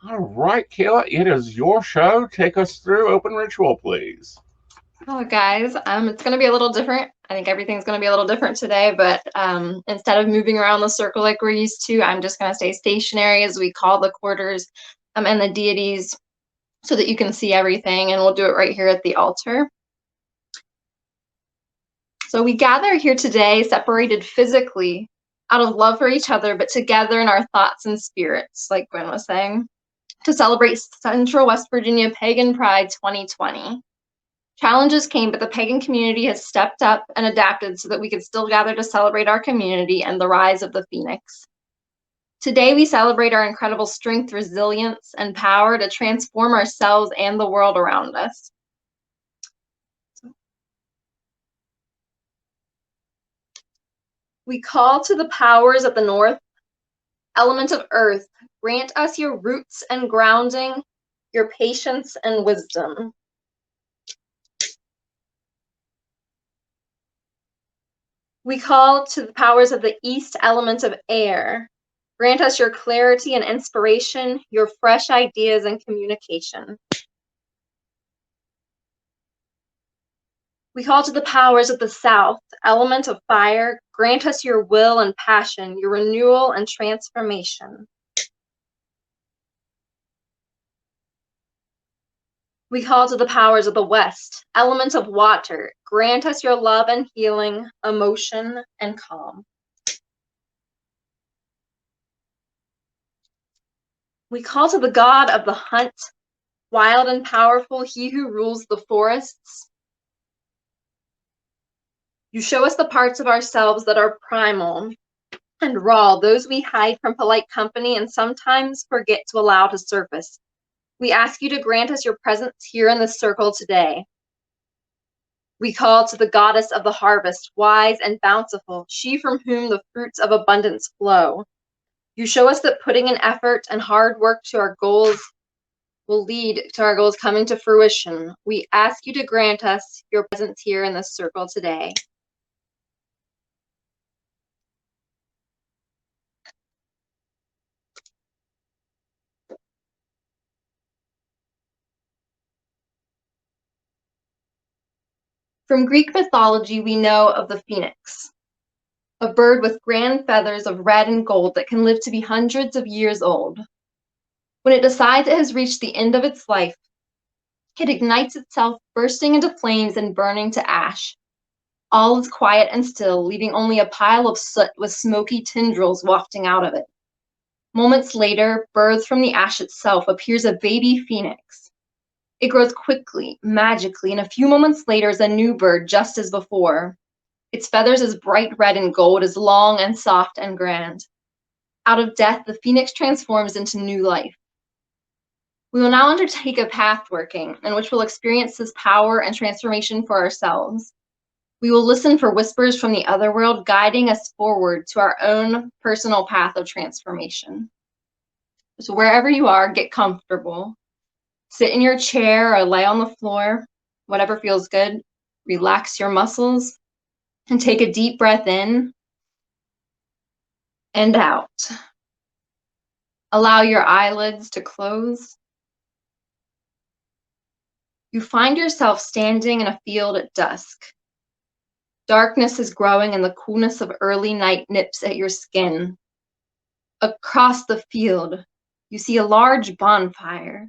All right, Kayla, it is your show. Take us through open ritual, please. Oh, guys, it's going to be a little different. I think everything's going to be a little different today, but instead of moving around the circle like we're used to, I'm just going to stay stationary as we call the quarters and the deities so that you can see everything, and we'll do it right here at the altar. So we gather here today, separated physically out of love for each other, but together in our thoughts and spirits, like Gwen was saying, to celebrate Central West Virginia Pagan Pride 2020. Challenges came, but the pagan community has stepped up and adapted so that we could still gather to celebrate our community and the rise of the phoenix. Today, we celebrate our incredible strength, resilience, and power to transform ourselves and the world around us. We call to the powers of the north, element of earth, grant us your roots and grounding, your patience and wisdom. We call to the powers of the east, element of air. Grant us your clarity and inspiration, your fresh ideas and communication. We call to the powers of the south, element of fire. Grant us your will and passion, your renewal and transformation. We call to the powers of the west, element of water. Grant us your love and healing, emotion and calm. We call to the god of the hunt, wild and powerful, he who rules the forests. You show us the parts of ourselves that are primal and raw, those we hide from polite company and sometimes forget to allow to surface. We ask you to grant us your presence here in this circle today. We call to the goddess of the harvest, wise and bountiful, she from whom the fruits of abundance flow. You show us that putting in effort and hard work to our goals will lead to our goals coming to fruition. We ask you to grant us your presence here in this circle today. From Greek mythology, we know of the phoenix, a bird with grand feathers of red and gold that can live to be hundreds of years old. When it decides it has reached the end of its life, it ignites itself, bursting into flames and burning to ash. All is quiet and still, leaving only a pile of soot with smoky tendrils wafting out of it. Moments later, birthed from the ash itself, appears a baby phoenix. It grows quickly, magically, and a few moments later is a new bird just as before. Its feathers as bright red and gold, as long and soft and grand. Out of death, the phoenix transforms into new life. We will now undertake a path working in which we'll experience this power and transformation for ourselves. We will listen for whispers from the other world, guiding us forward to our own personal path of transformation. So wherever you are, get comfortable. Sit in your chair or lay on the floor, whatever feels good. Relax your muscles and take a deep breath in and out. Allow your eyelids to close. You find yourself standing in a field at dusk. Darkness is growing and the coolness of early night nips at your skin. Across the field, you see a large bonfire,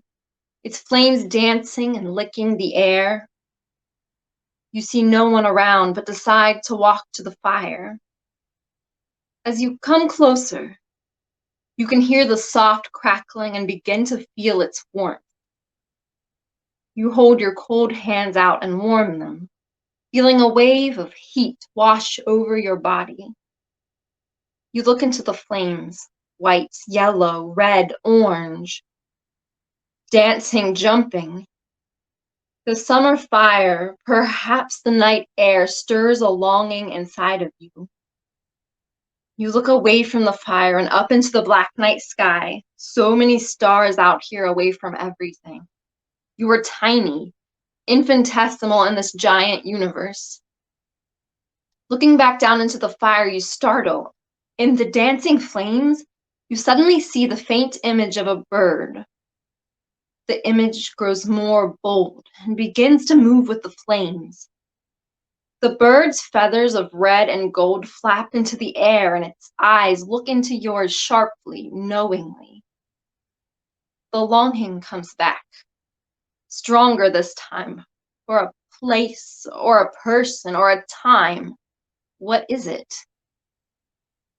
its flames dancing and licking the air. You see no one around, but decide to walk to the fire. As you come closer, you can hear the soft crackling and begin to feel its warmth. You hold your cold hands out and warm them, feeling a wave of heat wash over your body. You look into the flames, white, yellow, red, orange, dancing, jumping. The summer fire, perhaps the night air, stirs a longing inside of you. You look away from the fire and up into the black night sky. So many stars out here away from everything. You are tiny, infinitesimal in this giant universe. Looking back down into the fire, you startle. In the dancing flames, you suddenly see the faint image of a bird. The image grows more bold and begins to move with the flames. The bird's feathers of red and gold flap into the air, and its eyes look into yours sharply, knowingly. The longing comes back, stronger this time, for a place or a person or a time. What is it?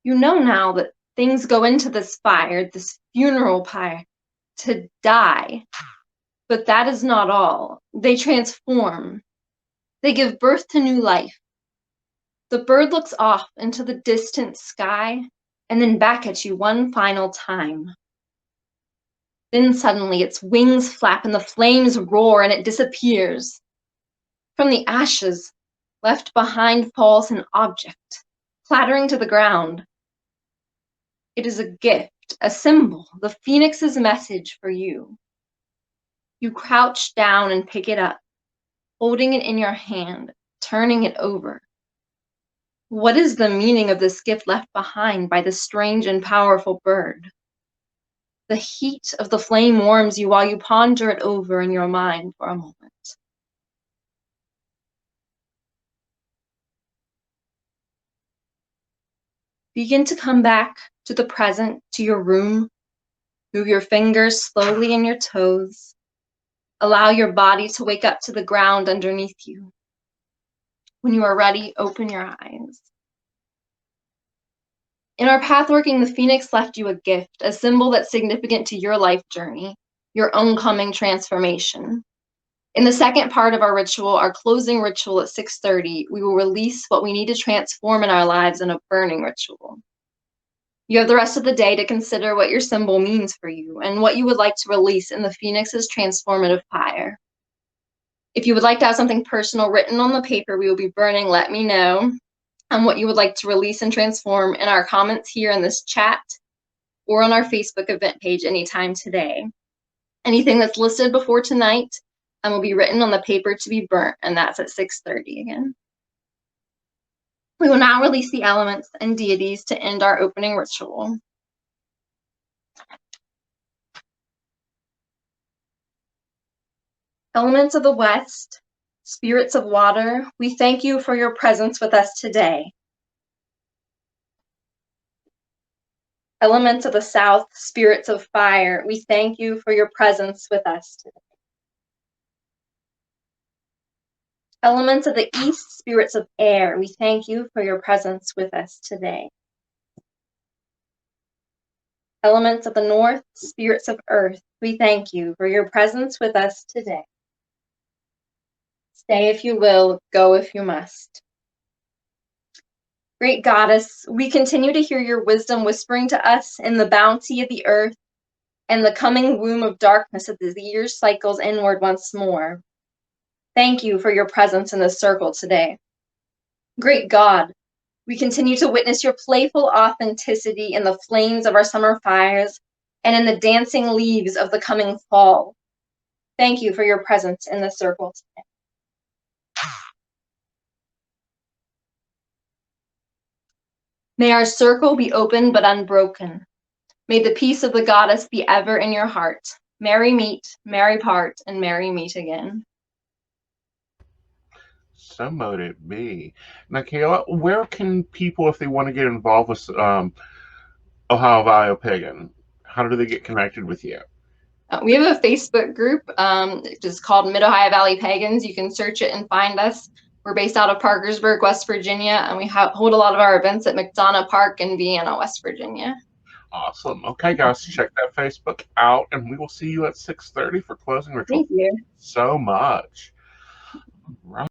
You know now that things go into this fire, this funeral pyre, to die. But that is not all. They transform. They give birth to new life. The bird looks off into the distant sky and then back at you one final time. Then suddenly its wings flap and the flames roar and it disappears. From the ashes, left behind falls an object, clattering to the ground. It is a gift, a symbol, the phoenix's message for you. You crouch down and pick it up, holding it in your hand, turning it over. What is the meaning of this gift left behind by this strange and powerful bird? The heat of the flame warms you while you ponder it over in your mind for a moment. Begin to come back to the present, to your room. Move your fingers slowly in your toes. Allow your body to wake up to the ground underneath you. When you are ready, open your eyes. In our pathworking, the phoenix left you a gift, a symbol that's significant to your life journey, your own coming transformation. In the second part of our ritual, our closing ritual at 6:30, we will release what we need to transform in our lives in a burning ritual. You have the rest of the day to consider what your symbol means for you and what you would like to release in the phoenix's transformative fire. If you would like to have something personal written on the paper we will be burning, let me know. And what you would like to release and transform in our comments here in this chat or on our Facebook event page anytime today. Anything that's listed before tonight will be written on the paper to be burnt, and that's at 6:30 again. We will now release the elements and deities to end our opening ritual. Elements of the West, spirits of water, we thank you for your presence with us today. Elements of the South, spirits of fire, we thank you for your presence with us today. Elements of the East, spirits of air, we thank you for your presence with us today. Elements of the North, spirits of earth, we thank you for your presence with us today. Stay if you will, go if you must. Great Goddess, we continue to hear your wisdom whispering to us in the bounty of the earth and the coming womb of darkness as the year cycles inward once more. Thank you for your presence in this circle today. Great God, we continue to witness your playful authenticity in the flames of our summer fires and in the dancing leaves of the coming fall. Thank you for your presence in this circle today. May our circle be open but unbroken. May the peace of the goddess be ever in your heart. Merry meet, merry part, and merry meet again. So mote it be. Now, Kayla, where can people, if they want to get involved with Ohio Valley Pagan, how do they get connected with you? We have a Facebook group, just called Mid-Ohio Valley Pagans. You can search it and find us. We're based out of Parkersburg, West Virginia, and we hold a lot of our events at McDonough Park in Vienna, West Virginia. Awesome. Okay, guys, check that Facebook out, and we will see you at 6:30 for closing ritual. Thank you so much. Right.